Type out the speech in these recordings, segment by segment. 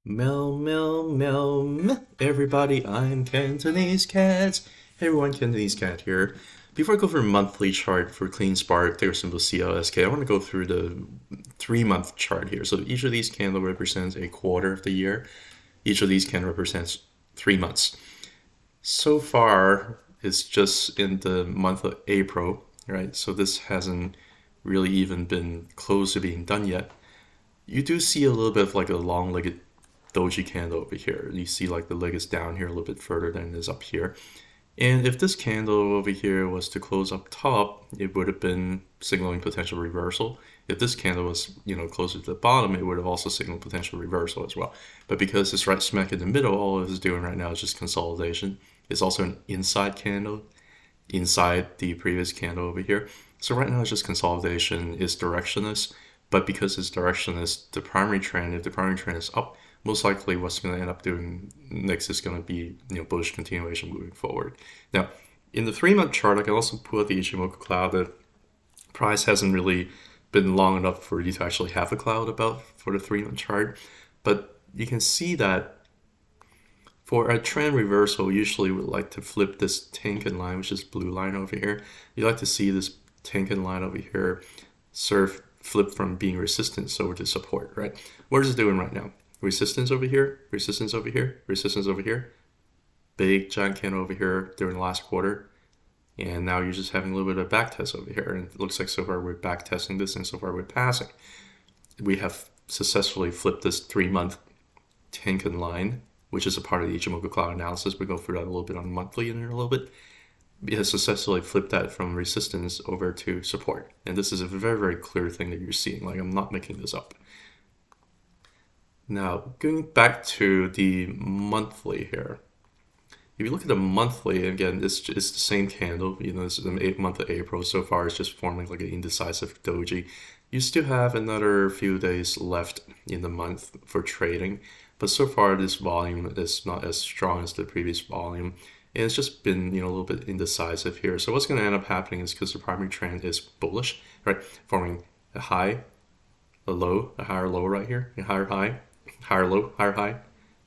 Meow, meow, meow, meh. Everybody, I'm Cantonese Cat. Hey everyone, Cantonese Cat here. Before I go for a monthly chart for Clean Spark, ticker symbol CLSK, I want to go through the 3-month chart here. So each of these candles represents a quarter of the year. Each of these candles represents 3 months. So far, it's just in the month of April, right? So this hasn't really even been close to being done yet. You do see a little bit of like a long-legged doji candle over here. You see like the leg is down here a little bit further than it is up here. And if this candle over here was to close up top, it would have been signaling potential reversal. If this candle was, closer to the bottom, it would have also signaled potential reversal as well. But because it's right smack in the middle, all it is doing right now is just consolidation. It's also an inside candle, inside the previous candle over here. So right now it's just consolidation. It's directionless, but because it's directionless, if the primary trend is up, most likely what's going to end up doing next is going to be bullish continuation moving forward. Now, in the 3-month chart, I can also pull out the Ichimoku cloud. The price hasn't really been long enough for you to actually have a cloud above for the 3-month chart, but you can see that for a trend reversal, usually we like to flip this Tenkan line, which is blue line over here. You like to see this Tenkan line over here flip from being resistance over to support, right? What is it doing right now? Resistance over here, resistance over here, resistance over here. Big giant candle over here during the last quarter. And now you're just having a little bit of back test over here. And it looks like so far we're back testing this and so far we're passing. We have successfully flipped this 3-month Tenkan line, which is a part of the Ichimoku cloud analysis. We'll go through that a little bit on monthly in there a little bit. It has successfully flipped that from resistance over to support. And this is a very, very clear thing that you're seeing. Like, I'm not making this up. Now, going back to the monthly here. If you look at the monthly, again, it's the same candle. This is the month of April. So far, it's just forming like an indecisive doji. You still have another few days left in the month for trading. But so far, this volume is not as strong as the previous volume. And it's just been, a little bit indecisive here. So what's going to end up happening is because the primary trend is bullish, right? Forming a high, a low, a higher low right here, a higher high, higher low, higher high,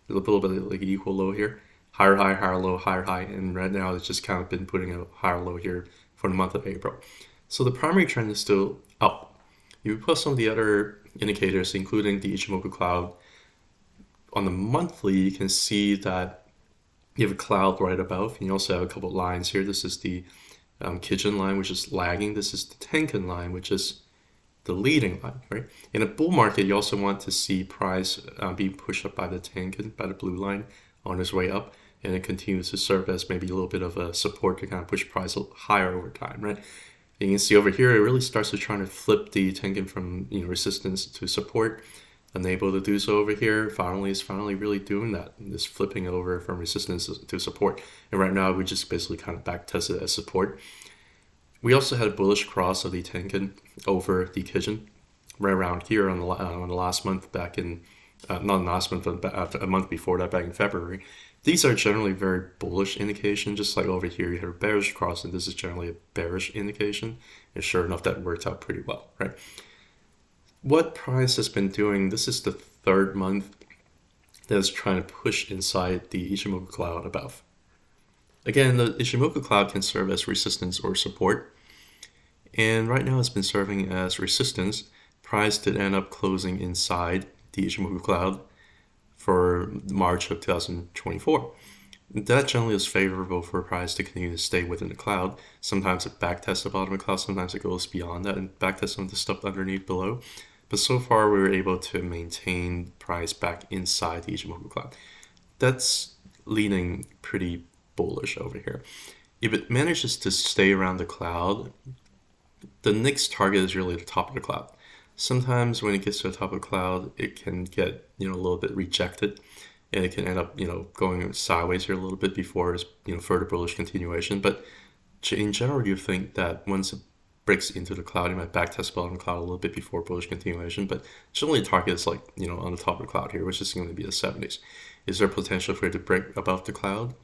a little bit of like an equal low here, higher high, higher low, higher high, and right now it's just kind of been putting a higher low here for the month of April. So the primary trend is still up. You put some of the other indicators, including the Ichimoku cloud, on the monthly, you can see that you have a cloud right above, and you also have a couple of lines here. This is the Kijun line, which is lagging. This is the Tenkan line, which is the leading line, right? In a bull market, you also want to see price being pushed up by the Tenkan, by the blue line on its way up, and it continues to serve as maybe a little bit of a support to kind of push price higher over time, right? And you can see over here, it really starts to try to flip the Tenkan from resistance to support. Unable to do so over here. It's finally really doing that. It's flipping over from resistance to support. And right now, we just basically kind of back tested as support. We also had a bullish cross of the Tenkan over the Kijun right around here on the last month back in, not last month, but a month before that back in February. These are generally very bullish indication, just like over here you have a bearish cross, and this is generally a bearish indication. And sure enough, that worked out pretty well, right? What price has been doing, this is the 3rd month that is trying to push inside the Ichimoku cloud above. Again, the Ichimoku cloud can serve as resistance or support. And right now it's been serving as resistance. Price did end up closing inside the Ichimoku cloud for March of 2024. That generally is favorable for price to continue to stay within the cloud. Sometimes it backtests the bottom of the cloud, sometimes it goes beyond that and backtests some of the stuff underneath below. But so far, we were able to maintain price back inside the Ichimoku cloud. That's leaning pretty bullish over here. If it manages to stay around the cloud, the next target is really the top of the cloud. Sometimes when it gets to the top of the cloud, it can get a little bit rejected, and it can end up going sideways here a little bit before it's further bullish continuation. But in general, you think that once it breaks into the cloud, you might backtest bottom of the cloud a little bit before bullish continuation, but generally the target is like on the top of the cloud here, which is going to be the 70s. Is there potential for it to break above the cloud,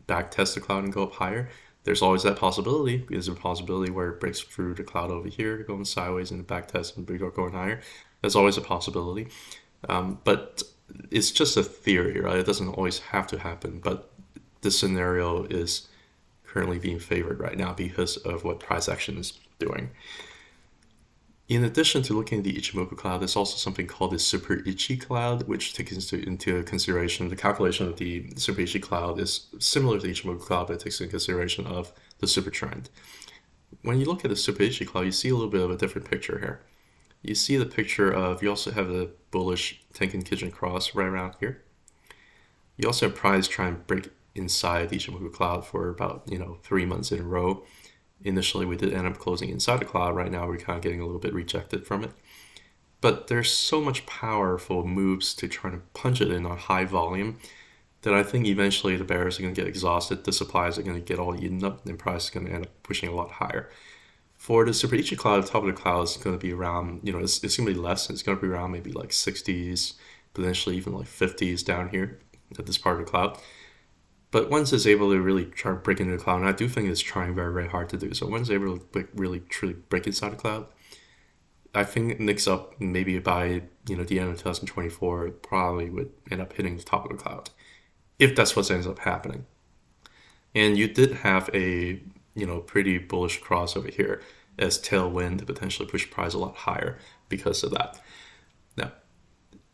backtest the cloud and go up higher? There's always that possibility. Is there a possibility where it breaks through the cloud over here, going sideways and backtest and going higher? That's always a possibility. But it's just a theory, right? It doesn't always have to happen, but this scenario is currently being favored right now because of what price action is doing. In addition to looking at the Ichimoku cloud, there's also something called the Super Ichi cloud, which takes into consideration the calculation of the Super Ichi cloud is similar to the Ichimoku cloud, but it takes into consideration of the super trend. When you look at the Super Ichi cloud, you see a little bit of a different picture here. You see the picture of, you also have the bullish Tenkan Kijun cross right around here. You also have price trying to break inside the Ichimoku cloud for about 3 months in a row. Initially, we did end up closing inside the cloud. Right now, we're kind of getting a little bit rejected from it. But there's so much powerful moves to try to punch it in on high volume that I think eventually the bears are going to get exhausted, the supplies are going to get all eaten up, and price is going to end up pushing a lot higher. For the Super Ichi cloud, the top of the cloud is going to be around, it's going to be less. It's going to be around maybe like 60s, potentially even like 50s down here at this part of the cloud. But once it's able to really try to break into the cloud, and I do think it's trying very, very hard to do so, once it's able to really, truly break inside the cloud, I think next up, maybe by the end of 2024, it probably would end up hitting the top of the cloud, if that's what ends up happening. And you did have a pretty bullish cross over here as tailwind to potentially push price a lot higher because of that. Now,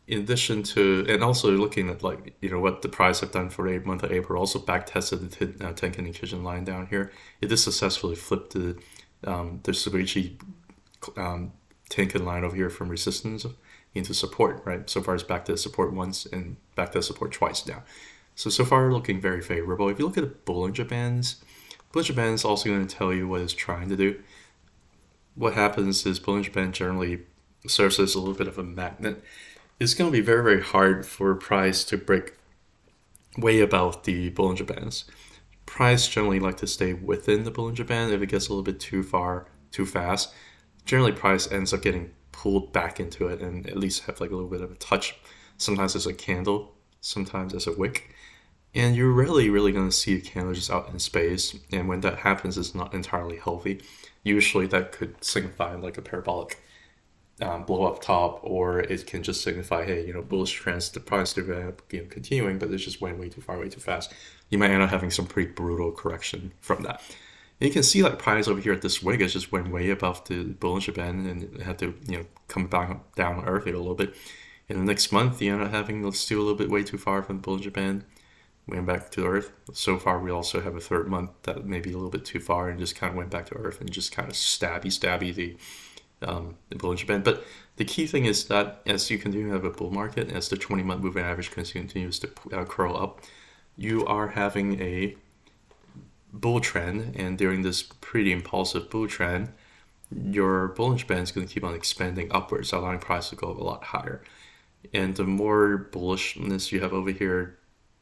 in addition to, and also looking at what the price have done for the month of April, also back tested the Tenkan and Kijun line down here. It did successfully flip the Super Ichi Tenkan line over here from resistance into support, right? So far it's back to support once and back to support twice now. So far looking very favorable. If you look at the Bollinger Bands is also going to tell you what it's trying to do. What happens is Bollinger Band generally serves as a little bit of a magnet. It's going to be very, very hard for price to break way above the Bollinger Bands. Price generally like to stay within the Bollinger Band. If it gets a little bit too far, too fast, generally price ends up getting pulled back into it and at least have like a little bit of a touch. Sometimes as a candle, sometimes as a wick. And you're really, really going to see a candle just out in space. And when that happens, it's not entirely healthy. Usually that could signify like a parabolic blow up top, or it can just signify, hey, bullish trends, the price to continuing, but it just went way too far, way too fast. You might end up having some pretty brutal correction from that. And you can see like price over here at this wick, it just went way above the Bollinger Band and it had to come back down on earth here a little bit. In the next month, you end up having still a little bit way too far from the Bollinger Band. Went back to Earth. So far, we also have a third month that may be a little bit too far and just kind of went back to Earth and just kind of stabby the Bollinger Band. But the key thing is that as you continue to have a bull market, as the 20-month moving average continues to curl up, you are having a bull trend, and during this pretty impulsive bull trend, your Bollinger Band is going to keep on expanding upwards, allowing price to go a lot higher. And the more bullishness you have over here,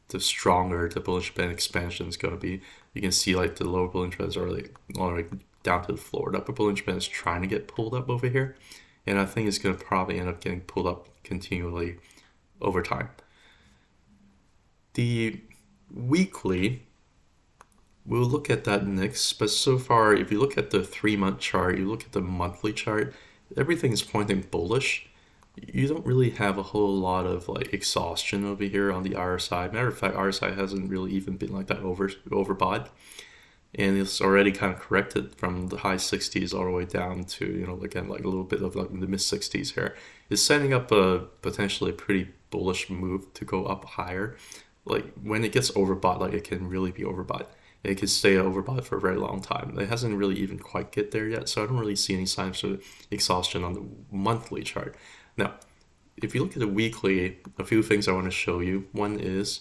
the stronger the Bollinger Band expansion is going to be. You can see like the lower Bollinger Band is already down to the floor. The upper Bollinger Band is trying to get pulled up over here, and I think it's going to probably end up getting pulled up continually over time. The weekly, we'll look at that next, but so far, if you look at the 3-month chart, you look at the monthly chart, everything is pointing bullish. You don't really have a whole lot of like exhaustion over here on the RSI. Matter of fact, RSI hasn't really even been like that overbought, and it's already kind of corrected from the high 60s all the way down to again like a little bit of like the mid 60s here. It's setting up a potentially pretty bullish move to go up higher. Like when it gets overbought, like it can really be overbought. It can stay overbought for a very long time. It hasn't really even quite get there yet, so I don't really see any signs of exhaustion on the monthly chart. Now, if you look at the weekly, a few things I want to show you. One is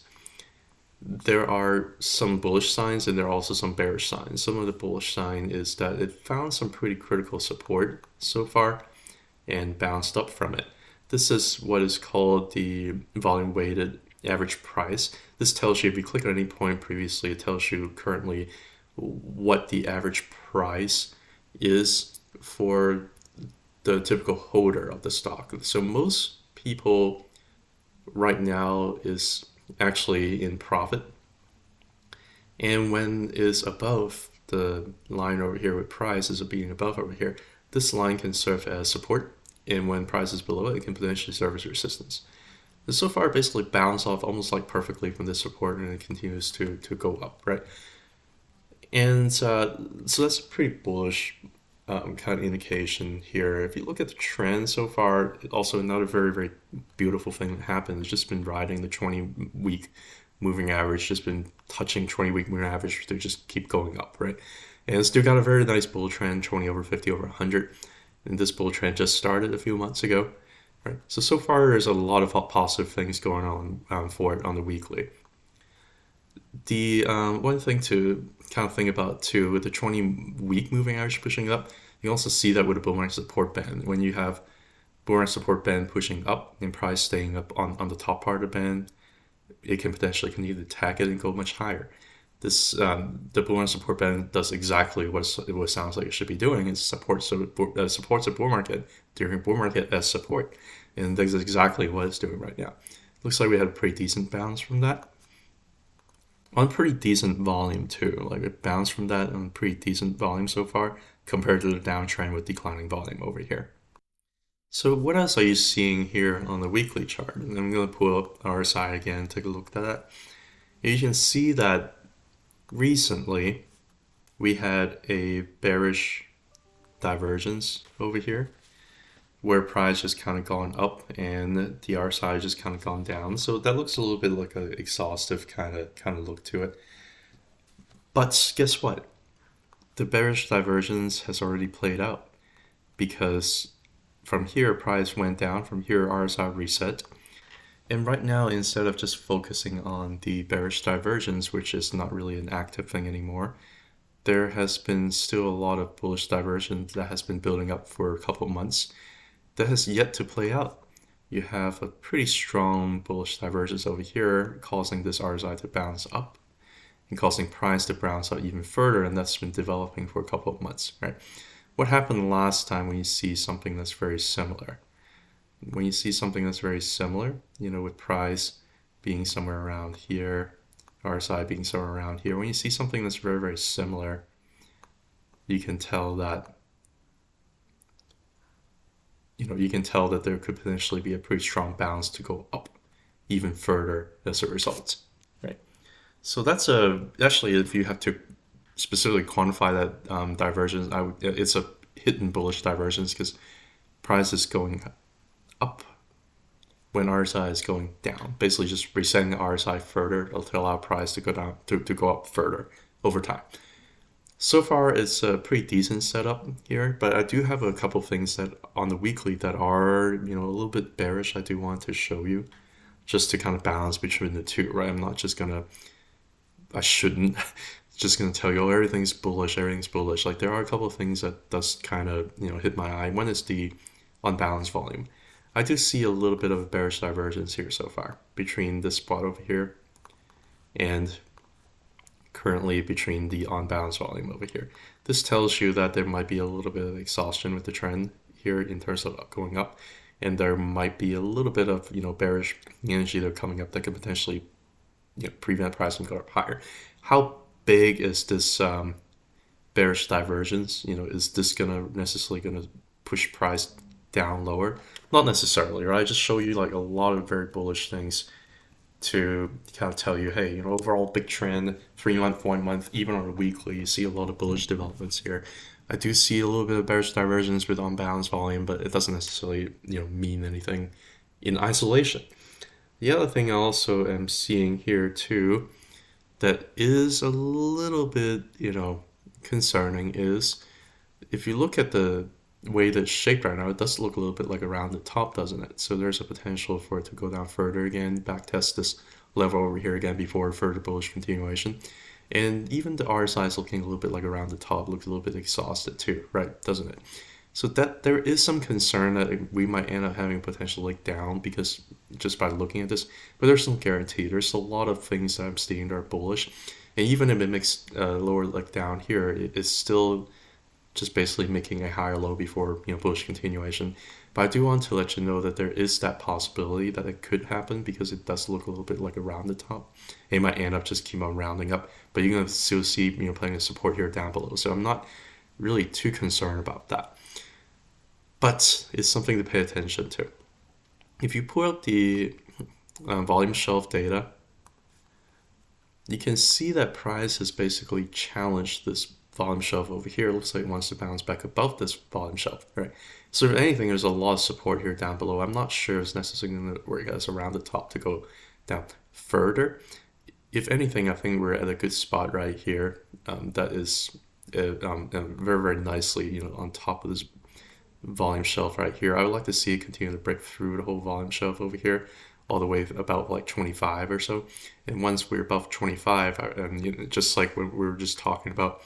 there are some bullish signs and there are also some bearish signs. Some of the bullish sign is that it found some pretty critical support so far and bounced up from it. This is what is called the volume weighted average price. This tells you, if you click at any point previously, it tells you currently what the average price is for the typical holder of the stock. So most people right now is actually in profit, and when is above the line over here with price is being above over here, this line can serve as support, and when price is below it, it can potentially serve as resistance. And so far, it basically bounced off almost like perfectly from this support, and it continues to go up, right? And so that's a pretty bullish kind of indication here. If you look at the trend so far, also another very, very beautiful thing that happened. It's just been riding the 20-week moving average, just been touching 20-week moving average to just keep going up, right? And it's still got a very nice bull trend, 20 over 50 over 100. And this bull trend just started a few months ago, right? So far, there's a lot of positive things going on for it on the weekly. The one thing to kind of think about too, with the 20-week moving average pushing up, you also see that with the bull market support band. When you have bull market support band pushing up and price staying up on the top part of the band, it can potentially continue to attack it and go much higher. This the bull market support band does exactly what it sounds like it should be doing. It supports the bull market during bull market as support, and that's exactly what it's doing right now. Looks like we had a pretty decent bounce from that on pretty decent volume too. Like it bounced from that on pretty decent volume so far compared to the downtrend with declining volume over here. So what else are you seeing here on the weekly chart? And I'm going to pull up RSI again and take a look at that. You can see that recently we had a bearish divergence over here where price just kind of gone up and the RSI just kind of gone down. So that looks a little bit like an exhaustive kind of look to it. But guess what? The bearish divergence has already played out because from here price went down, from here RSI reset. And right now, instead of just focusing on the bearish divergence, which is not really an active thing anymore, there has been still a lot of bullish divergence that has been building up for a couple months that has yet to play out. You have a pretty strong bullish divergence over here causing this RSI to bounce up and causing price to bounce out even further, and that's been developing for a couple of months, right? What happened last time when you see something that's very similar? When you see something that's very similar, with price being somewhere around here, RSI being somewhere around here, when you see something that's very, very similar, you can tell that there could potentially be a pretty strong bounce to go up even further as a result, right? So that's actually, if you have to specifically quantify that divergence, it's a hidden bullish divergence because price is going up when RSI is going down, basically just resetting the RSI further to allow price to go down to go up further over time. So far, it's a pretty decent setup here, but I do have a couple things that on the weekly that are, a little bit bearish. I do want to show you just to kind of balance between the two, right? I'm not just gonna, I shouldn't just gonna tell you, oh, everything's bullish. Like there are a couple of things that does kind of, hit my eye. One is the unbalanced volume. I do see a little bit of a bearish divergence here so far between this spot over here and currently between the unbalanced volume over here. This tells you that there might be a little bit of exhaustion with the trend here in terms of going up, and there might be a little bit of bearish energy that are coming up that could potentially prevent price from going up higher. How big is this bearish divergence? Is this necessarily gonna push price down lower? Not necessarily, right? I just show you like a lot of very bullish things to kind of tell you, hey, overall big trend, 3 month, 1 month, even on a weekly, you see a lot of bullish developments here. I do see a little bit of bearish divergence with unbalanced volume, but it doesn't necessarily, mean anything in isolation. The other thing I also am seeing here too that is a little bit, concerning is if you look at the way that it's shaped right now, it does look a little bit like around the top, doesn't it? So there's a potential for it to go down further again, back test this level over here again before further bullish continuation. And even the RSI is looking a little bit like around the top, looks a little bit exhausted too, right? Doesn't it? So that there is some concern that we might end up having a potential like down because just by looking at this, but there's no guarantee. There's a lot of things that I'm seeing that are bullish, and even if it makes lower like down here, it is still just basically making a higher low before bullish continuation. But I do want to let you know that there is that possibility that it could happen because it does look a little bit like around the top. It might end up just keep on rounding up, but you're gonna still see plenty of support here down below. So I'm not really too concerned about that. But it's something to pay attention to. If you pull up the volume shelf data, you can see that price has basically challenged this volume shelf over here. It looks like it wants to bounce back above this volume shelf, right? So if anything, there's a lot of support here down below. I'm not sure it's necessarily going to work as around the top to go down further. If anything, I think we're at a good spot right here. That is very, very nicely, on top of this volume shelf right here. I would like to see it continue to break through the whole volume shelf over here, all the way about like 25 or so. And once we're above 25, and just like what we were just talking about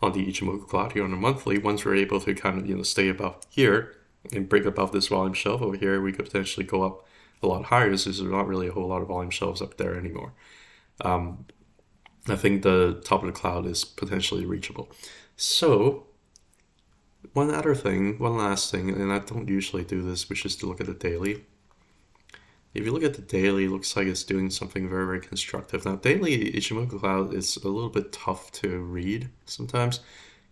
on the Ichimoku cloud here on the monthly, once we're able to kind of stay above here and break above this volume shelf over here, we could potentially go up a lot higher. There's not really a whole lot of volume shelves up there anymore. I think the top of the cloud is potentially reachable. So one last thing, and I don't usually do this, which is to look at the daily. If you look at the daily, it looks like it's doing something very, very constructive. Now, daily Ichimoku cloud is a little bit tough to read sometimes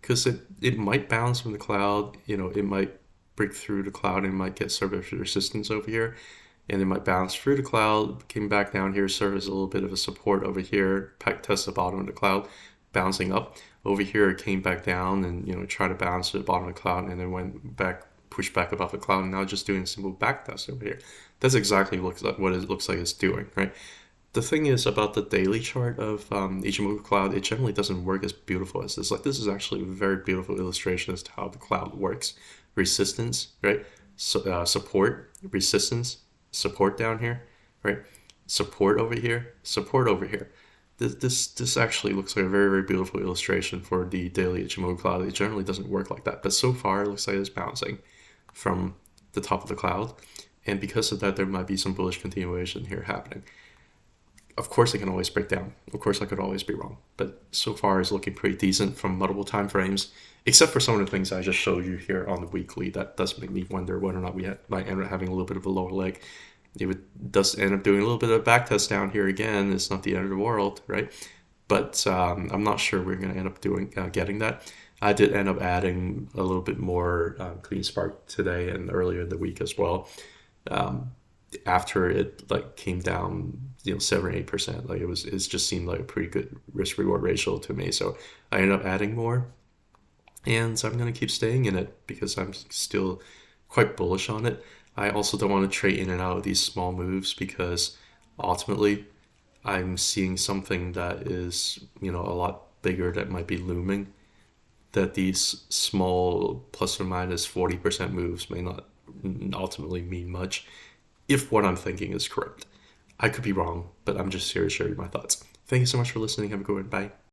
because it might bounce from the cloud, it might break through the cloud and might get sort of resistance over here, and it might bounce through the cloud, came back down here, serve as a little bit of a support over here, test the bottom of the cloud, bouncing up. Over here, it came back down and tried to bounce to the bottom of the cloud, and then went back, pushed back above the cloud, and now just doing a simple back test over here. That's exactly what it looks like it's doing, right? The thing is about the daily chart of Ichimoku cloud, it generally doesn't work as beautiful as this. Like, this is actually a very beautiful illustration as to how the cloud works. Resistance, right? So, support, resistance, support down here, right? Support over here, support over here. This actually looks like a very, very beautiful illustration for the daily Ichimoku cloud. It generally doesn't work like that, but so far it looks like it's bouncing from the top of the cloud, and because of that, there might be some bullish continuation here happening. Of course, it can always break down. Of course, I could always be wrong, but so far it's looking pretty decent from multiple time frames, except for some of the things I just showed you here on the weekly. That does make me wonder whether or not we might end up having a little bit of a lower leg. If it does end up doing a little bit of a back test down here again, it's not the end of the world, right? But I'm not sure we're going to end up getting that. I did end up adding a little bit more clean spark today and earlier in the week as well. After it like came down, 7 or 8%, like it just seemed like a pretty good risk reward ratio to me. So I ended up adding more, and so I'm going to keep staying in it because I'm still quite bullish on it. I also don't want to trade in and out of these small moves because ultimately I'm seeing something that is, a lot bigger that might be looming, that these small plus or minus 40% moves may not ultimately mean much if what I'm thinking is correct. I could be wrong, but I'm just here to share my thoughts. Thank you so much for listening. Have a good one. Bye.